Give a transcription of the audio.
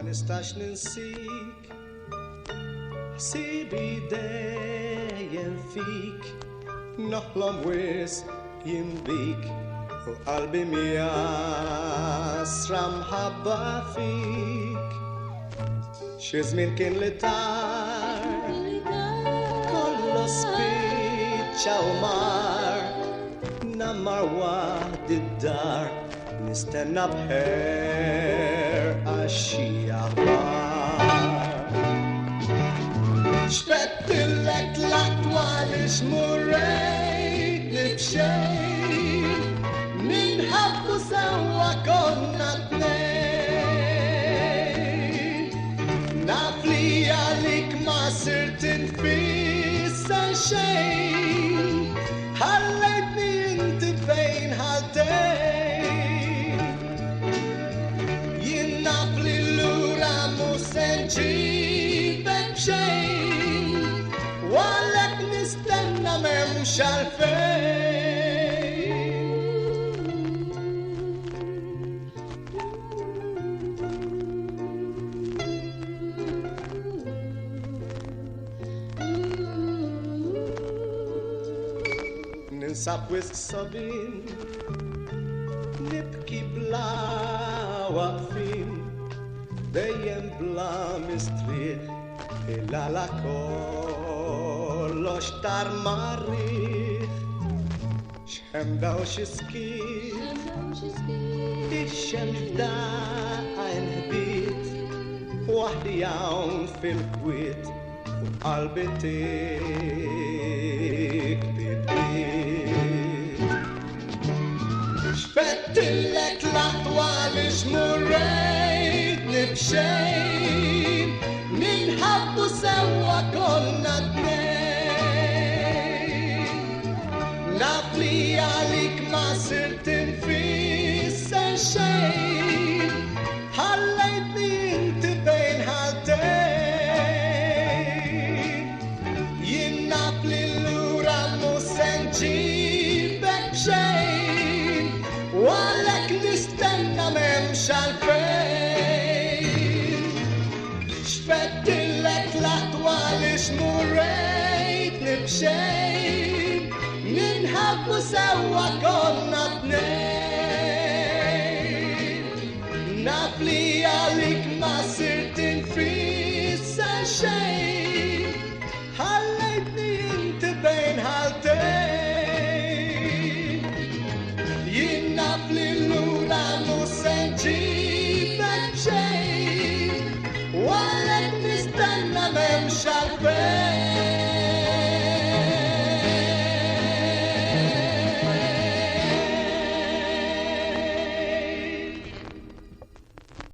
nistax ninsik sibi dejjem fik noħlom wis jimbik u qalbi miasra mħabba fik xi żmien kien li tar kollu spiċċa u mar nammar waħdi d-dar nistenna bħerqa xi aħbar X'fettilek tlaq għaliex murrejt b'xejn minħabbu sewwa konna tnejn naf li għalik ma sirt infissa xejn ħallejtni inti fejn ħaltejn jien naf li lura mhux se nġibek b'xejn Għalek nistenna m'hemmx għalfejn Ninsab wisq sabin nibki bla waqfin dejjem bla mistriħ il-għala kollox tar marriħ x'ħemda u x'iskit ix-xemx f'daqqa inħbit waħdi hawn fil-kwiet u qalbi tikbit X'fettilek tlaq għaliex murrejtni b'xejn minħabbu sewwa konna tnejn naf li għalik ma sirt infissa xejn ħallejtni inti fejn ħaltejn jien naf li lura mhux se nġibek b'xejn u għalhekk nistenna m'hemmx għalfejn X'fettilek tlaq għaliex murrejtni b'xejn minħabbu sewwa konna